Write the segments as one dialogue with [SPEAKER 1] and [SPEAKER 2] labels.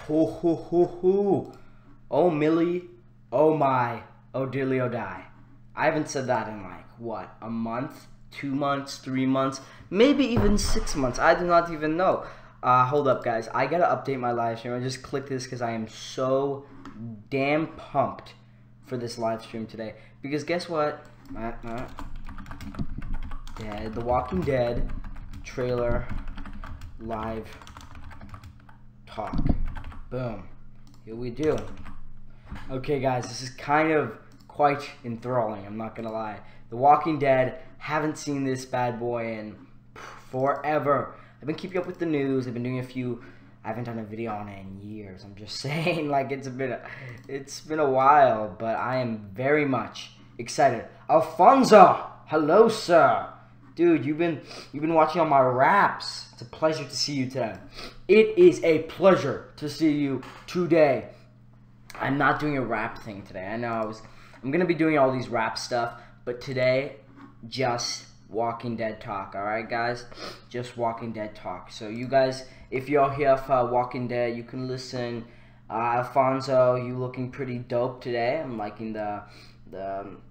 [SPEAKER 1] Ho ho ho ho. Oh Millie, oh my, oh dearly oh die. I haven't said that in like, what, a month, 2 months, 3 months, maybe even 6 months. I do not even know. Hold up guys, I gotta update my live stream. I just clicked this because I am so damn pumped for this live stream today. Because guess what? The Walking Dead trailer live talk. Boom. Here we do. Okay guys, this is kind of quite enthralling, I'm not gonna lie. The Walking Dead, haven't seen this bad boy in forever. I've been keeping up with the news, I've been doing I haven't done a video on it in years. I'm just saying, like, it's been a while, but I am very much excited. Alfonso, hello sir. Dude, you've been watching all my raps. It's a pleasure to see you today. It is a pleasure to see you today. I'm not doing a rap thing today. I know I'm gonna be doing all these rap stuff, but today, just Walking Dead talk. All right, guys, just Walking Dead talk. So you guys, if you're here for Walking Dead, you can listen. Alfonso, you looking pretty dope today. I'm liking the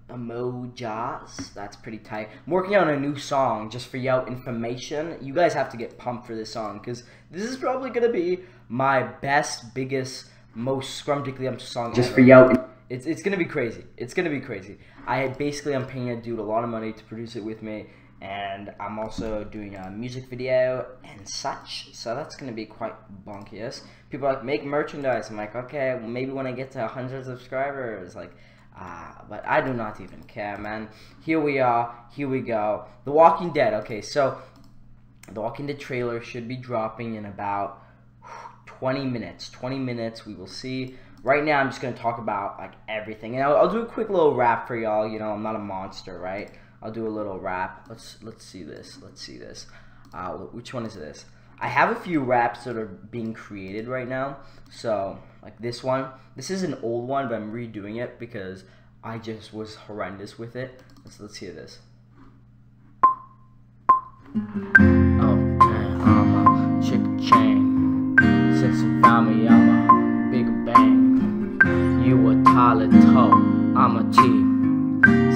[SPEAKER 1] emojis. That's pretty tight. I'm working on a new song just for your information. You guys have to get pumped for this song because this is probably gonna be my best, biggest, most scrumdiddly song just ever. For you. It's gonna be crazy. It's gonna be crazy. I'm paying a dude a lot of money to produce it with me, and I'm also doing a music video and such. So that's gonna be quite bonkiest. People are like, make merchandise. I'm like, okay, well, maybe when I get to 100 subscribers, like. But I do not even care, man. Here we are. Here we go. The Walking Dead. Okay, so the Walking Dead trailer should be dropping in about 20 minutes. 20 minutes. We will see. Right now, I'm just gonna talk about like everything, and I'll do a quick little rap for y'all. You know, I'm not a monster, right? I'll do a little rap. Let's see this. Let's see this. Which one is this? I have a few raps that are being created right now. So, like this one. This is an old one, but I'm redoing it because I just was horrendous with it. Let's hear this. Oh, man, I'm a chicken chain. Since you found me, I'm a big bang. You a toilet toe, I'm a T.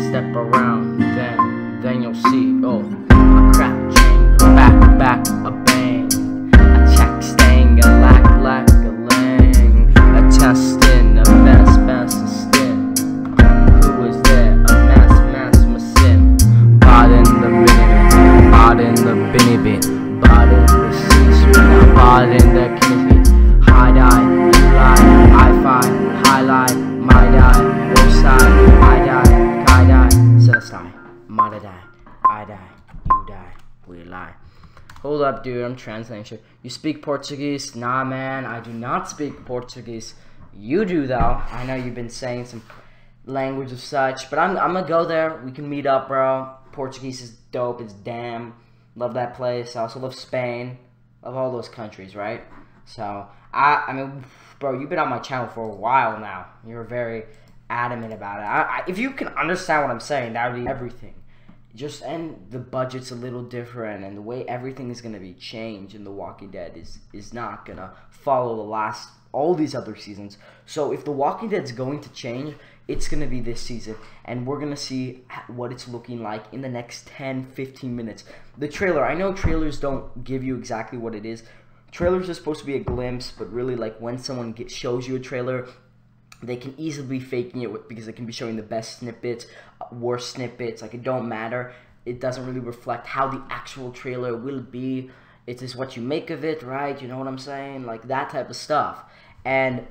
[SPEAKER 1] Step around, then you'll see. Oh, a crap chain, back, a bang. A check staying, a lack, a lang. A testing, a best sin. Who is there? A mass sin. Bought in the minute, bought in the binny bit, bought in the C-suite, bought in the kinny. High eye, lie, I-fi, highlight, my die, worst side, I die, kai die, celestine, mother die, I die, you die, we lie. Hold up, dude, I'm translating shit. You speak Portuguese? Nah, man, I do not speak Portuguese. You do, though. I know you've been saying some language of such, but I'm gonna go there. We can meet up, bro. Portuguese is dope. It's damn. Love that place. I also love Spain. Love all those countries, right? So, I mean, bro, you've been on my channel for a while now. You're very adamant about it. If you can understand what I'm saying, that would be everything. And the budget's a little different, and the way everything is gonna be changed in The Walking Dead is not gonna follow all these other seasons. So if The Walking Dead's going to change, it's gonna be this season, and we're gonna see what it's looking like in the next 10-15 minutes. The trailer, I know trailers don't give you exactly what it is. Trailers are supposed to be a glimpse, but really, like, when someone shows you a trailer, they can easily be faking it because they can be showing the best snippets, worst snippets. Like, it don't matter. It doesn't really reflect how the actual trailer will be. It is what you make of it, right? You know what I'm saying? Like, that type of stuff. And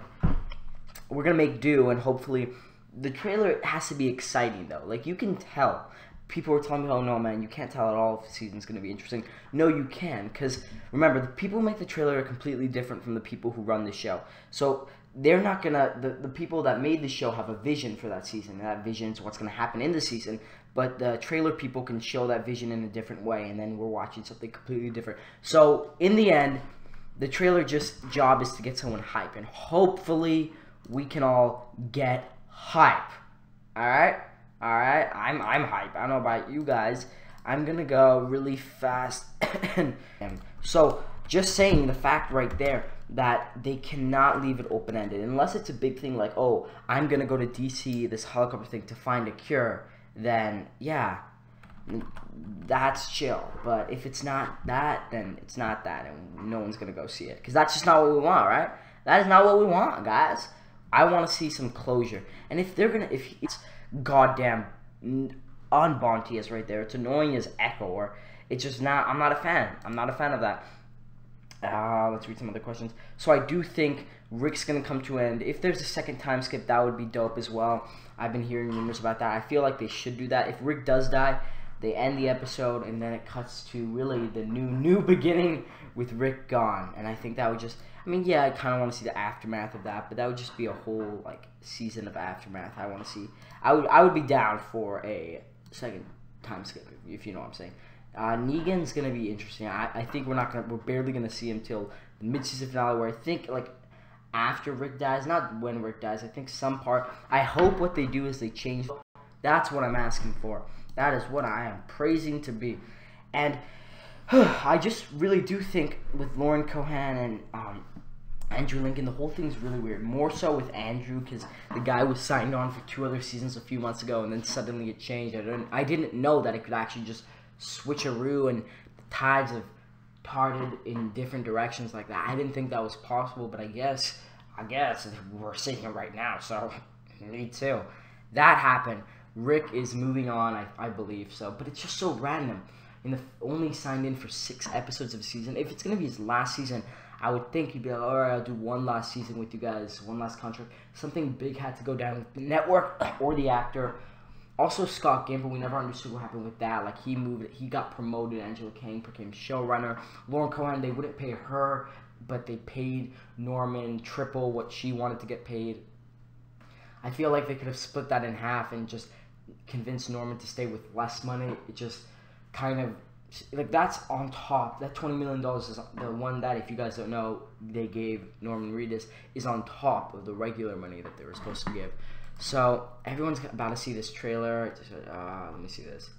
[SPEAKER 1] we're gonna make do, and hopefully the trailer has to be exciting, though. Like, you can tell. People were telling me, oh no, man, you can't tell at all if the season's gonna be interesting. No, you can, because remember, the people who make the trailer are completely different from the people who run the show. So they're not gonna, the people that made the show have a vision for that season, and that vision is what's gonna happen in the season, but the trailer people can show that vision in a different way, and then we're watching something completely different. So in the end, the trailer job is to get someone hype, and hopefully we can all get hype. Alright? Alright? I'm hype. I don't know about you guys. I'm gonna go really fast. So, just saying the fact right there, that they cannot leave it open-ended unless it's a big thing like, oh, I'm gonna go to DC, this helicopter thing, to find a cure. Then yeah, that's chill. But if it's not that, then it's not that, and no one's gonna go see it because that's just not what we want, right? That is not what we want, guys. I want to see some closure. And if it's goddamn on Bontius right there, it's annoying as echo, or it's just not. I'm not a fan. I'm not a fan of that. Let's read some other questions. So I do think Rick's gonna come to an end. If there's a second time skip, that would be dope as well. I've been hearing rumors about that. I feel like they should do that. If Rick does die, they end the episode and then it cuts to really the new beginning with Rick gone. And I think that would just, I mean, yeah, I kind of want to see the aftermath of that, but that would just be a whole like season of aftermath. I want to see. I would be down for a second time skip, if you know what I'm saying. Negan's gonna be interesting. I think we're barely gonna see him till the mid-season finale, where I think like after Rick dies, not when Rick dies. I think some part. I hope what they do is they change. That's what I'm asking for. That is what I am praising to be, and I just really do think with Lauren Cohan and Andrew Lincoln, the whole thing's really weird. More so with Andrew, because the guy was signed on for 2 other seasons a few months ago, and then suddenly it changed. I didn't know that it could actually just switcheroo and the tides have parted in different directions like that. I didn't think that was possible, but I guess we're seeing it right now, so me too. That happened. Rick is moving on, I believe so, but it's just so random. Only signed in for 6 episodes of a season. If it's going to be his last season, I would think he'd be like, alright, I'll do one last season with you guys, one last contract. Something big had to go down with the network or the actor. Also, Scott Gimple, we never understood what happened with that. Like, he got promoted. Angela Kang became showrunner. Lauren Cohan, they wouldn't pay her, but they paid Norman triple what she wanted to get paid. I feel like they could have split that in half and just convinced Norman to stay with less money. It just kind of, like, that's on top. That $20 million is the one that, if you guys don't know, they gave Norman Reedus, is on top of the regular money that they were supposed to give. So everyone's about to see this trailer. Let me see this.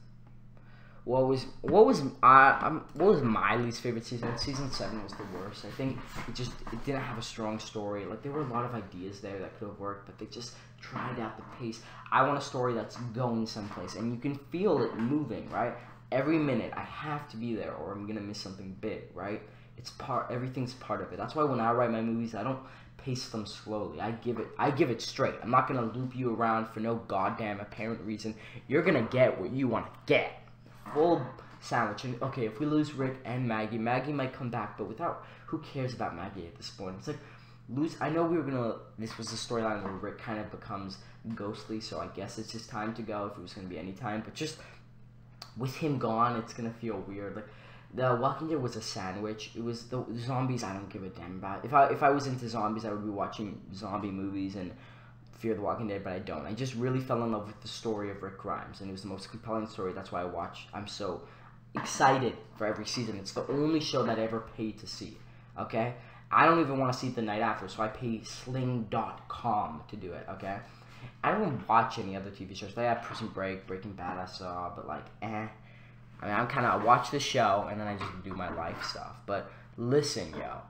[SPEAKER 1] What was my least favorite season? Season 7 was the worst. I think it didn't have a strong story. Like, there were a lot of ideas there that could have worked, but they just tried out the pace. I want a story that's going someplace, and you can feel it moving, right? Every minute I have to be there, or I'm gonna miss something big, right? Everything's part of it. That's why when I write my movies, I don't pace them slowly. I give it straight. I'm not gonna loop you around for no goddamn apparent reason. You're gonna get what you want to get. Full sandwich. And okay, if we lose Rick and Maggie might come back, but who cares about Maggie at this point? It's like I know this was the storyline where Rick kind of becomes ghostly, so I guess it's his time to go if it was gonna be any time. But just with him gone, it's gonna feel weird. Like, The Walking Dead was a sandwich. It was the zombies I don't give a damn about. If I was into zombies, I would be watching zombie movies and Fear the Walking Dead, but I don't. I just really fell in love with the story of Rick Grimes, and it was the most compelling story. That's why I'm so excited for every season. It's the only show that I ever paid to see, okay? I don't even want to see it the night after, so I pay Sling.com to do it, okay? I don't watch any other TV shows. They have Prison Break, Breaking Bad I saw, but like, I mean, I watch the show, and then I just do my life stuff. But listen, yo,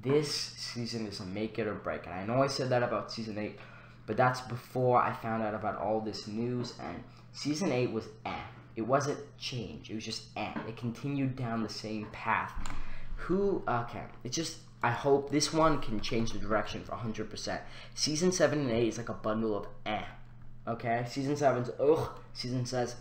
[SPEAKER 1] this season is a make it or break. And I know I said that about Season 8, but that's before I found out about all this news. And Season 8 was It wasn't change. It was just It continued down the same path. It's just, I hope this one can change the direction for 100%. Season 7 and 8 is like a bundle of okay? Season 7's, Season says,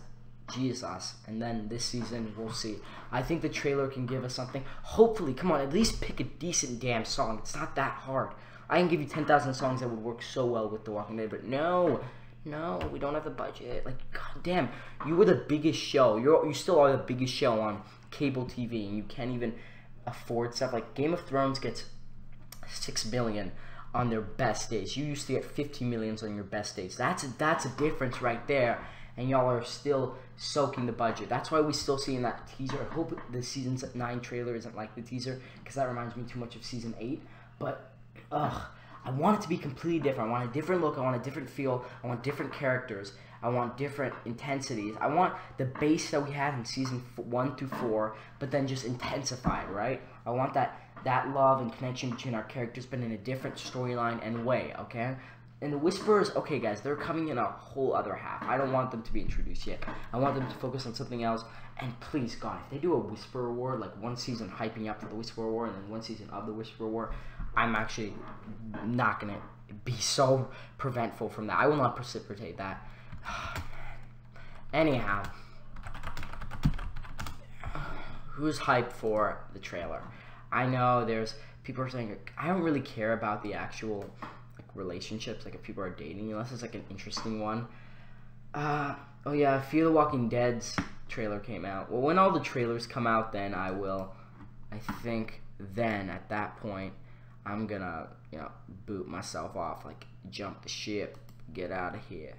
[SPEAKER 1] Jesus, and then this season we'll see. I think the trailer can give us something. Hopefully, come on, at least pick a decent damn song. It's not that hard. I can give you 10,000 songs that would work so well with The Walking Dead, but no, we don't have the budget. Like, goddamn, you were the biggest show. You still are the biggest show on cable TV, and you can't even afford stuff. Like, Game of Thrones gets $6 billion on their best days. You used to get 50 million on your best days. That's a difference right there. And y'all are still soaking the budget. That's why we still see in that teaser. I hope the Season 9 trailer isn't like the teaser, because that reminds me too much of Season 8. But, I want it to be completely different. I want a different look. I want a different feel. I want different characters. I want different intensities. I want the base that we had in Season 1 through 4, but then just intensified, right? I want that that love and connection between our characters, but in a different storyline and way, okay? And the Whisperers, okay guys, they're coming in a whole other half. I don't want them to be introduced yet. I want them to focus on something else. And please, God, if they do a Whisperer War, like one season hyping up for the Whisperer War and then one season of the Whisperer War, I'm actually not going to be so preventful from that. I will not precipitate that. Anyhow, who's hyped for the trailer? I know there's people are saying I don't really care about the actual like relationships, like if people are dating, unless it's like an interesting one. Oh yeah, Fear the Walking Dead's trailer came out. Well, when all the trailers come out, then I will. I think then at that point, I'm gonna boot myself off, like jump the ship, get out of here.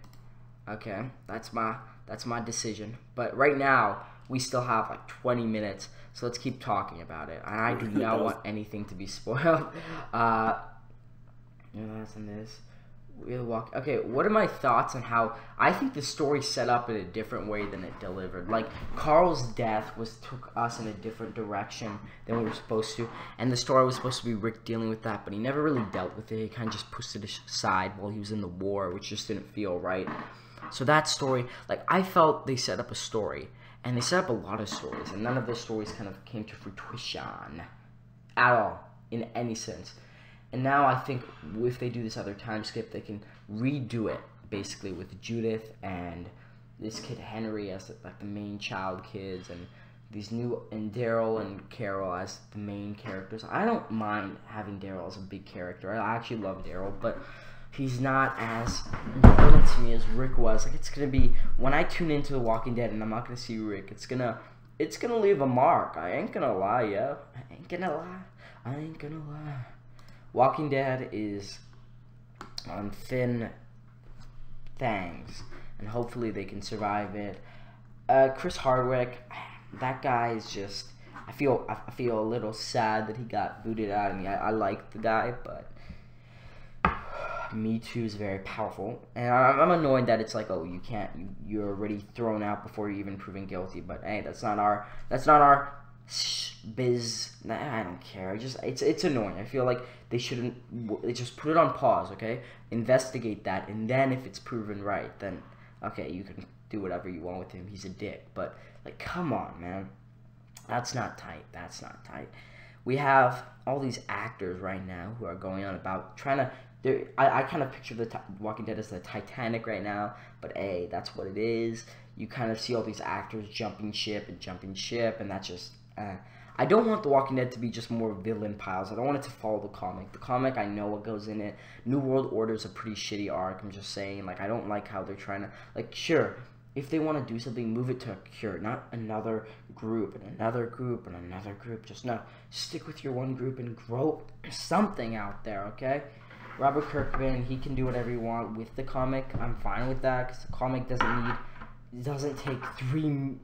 [SPEAKER 1] Okay, that's my decision. But right now, we still have like 20 minutes, so let's keep talking about it. And I do not want anything to be spoiled. That's in this. Okay, what are my thoughts on how I think the story set up in a different way than it delivered? Like, Carl's death took us in a different direction than we were supposed to, and the story was supposed to be Rick dealing with that, but he never really dealt with it. He kind of just pushed it aside while he was in the war, which just didn't feel right. So that story, like, I felt they set up a story, and they set up a lot of stories, and none of those stories kind of came to fruition at all, in any sense. And now I think if they do this other time skip, they can redo it, basically, with Judith and this kid Henry as like the main child kids, and these new, and Daryl and Carol as the main characters. I don't mind having Daryl as a big character. I actually love Daryl, but he's not as important to me as Rick was. Like, it's gonna be, when I tune into The Walking Dead and I'm not gonna see Rick, it's gonna leave a mark. I ain't gonna lie, yo. I ain't gonna lie. Walking Dead is on thin things, and hopefully they can survive it. Chris Hardwick, that guy is just, I feel a little sad that he got booted out. I mean, I like the guy, but Me Too is very powerful, and I'm annoyed that it's like, oh, you're already thrown out before you're even proven guilty. But hey, that's not our biz. I don't care. It's annoying. I feel like they just put it on pause, okay? Investigate that, and then if it's proven right, then okay, you can do whatever you want with him. He's a dick, but like, come on, man. That's not tight. That's not tight. We have all these actors right now who are going on about trying to. I kind of picture the Walking Dead as the Titanic right now, but hey, that's what it is. You kind of see all these actors jumping ship, and that's just. I don't want The Walking Dead to be just more villain piles. I don't want it to follow the comic. The comic, I know what goes in it. New World Order is a pretty shitty arc. I'm just saying, like, I don't like how they're trying to, like, sure, if they want to do something, move it to a cure, not another group and another group and another group. Just no, stick with your one group and grow something out there, okay? Robert Kirkman, he can do whatever you want with the comic. I'm fine with that, because the comic doesn't take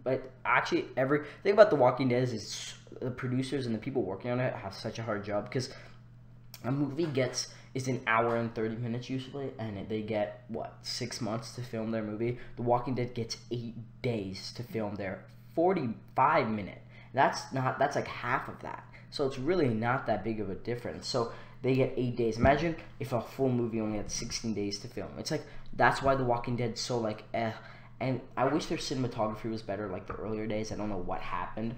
[SPEAKER 1] but actually every thing about The Walking Dead is the producers and the people working on it have such a hard job, because a movie is an hour and 30 minutes usually, and they get, what, 6 months to film their movie. The Walking Dead gets 8 days to film their 45-minute. That's like half of that. So it's really not that big of a difference. So they get 8 days. Imagine if a full movie only had 16 days to film. It's like, that's why The Walking Dead's so like, And I wish their cinematography was better like the earlier days. I don't know what happened.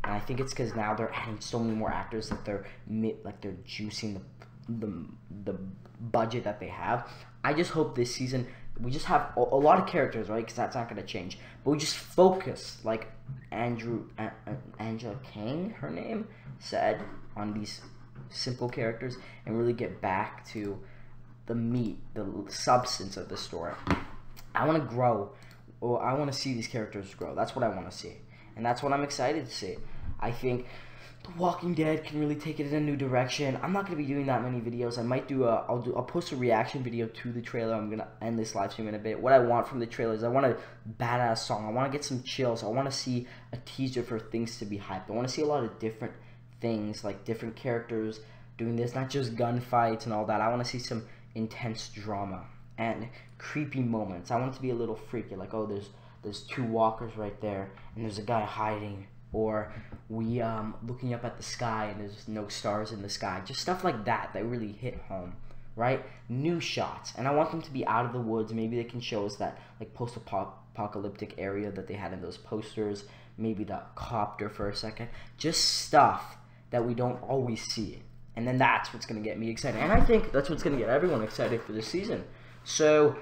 [SPEAKER 1] And I think it's because now they're adding so many more actors that they're juicing the budget that they have. I just hope this season we just have a lot of characters, right? Because that's not going to change. But we just focus, like Angela Kang, her name, said, on these simple characters, and really get back to the meat, the substance of the story. I want to grow. Or I want to see these characters grow. That's what I want to see, and that's what I'm excited to see. I think The Walking Dead can really take it in a new direction. I'm not gonna be doing that many videos. I might do I'll post a reaction video to the trailer. I'm gonna end this live stream in a bit. What I want from the trailer is I want a badass song. I want to get some chills. I want to see a teaser for things to be hyped. I want to see a lot of different things, like different characters doing this, not just gunfights and all that. I want to see some intense drama and creepy moments. I want it to be a little freaky, like, oh, there's two walkers right there, and there's a guy hiding or we looking up at the sky and there's no stars in the sky. Just stuff like that that really hit home, right? New shots, and I want them to be out of the woods. Maybe they can show us that like post-apocalyptic area that they had in those posters. Maybe the copter for a second. Just stuff that we don't always see. And then that's what's going to get me excited. And I think that's what's going to get everyone excited for this season. So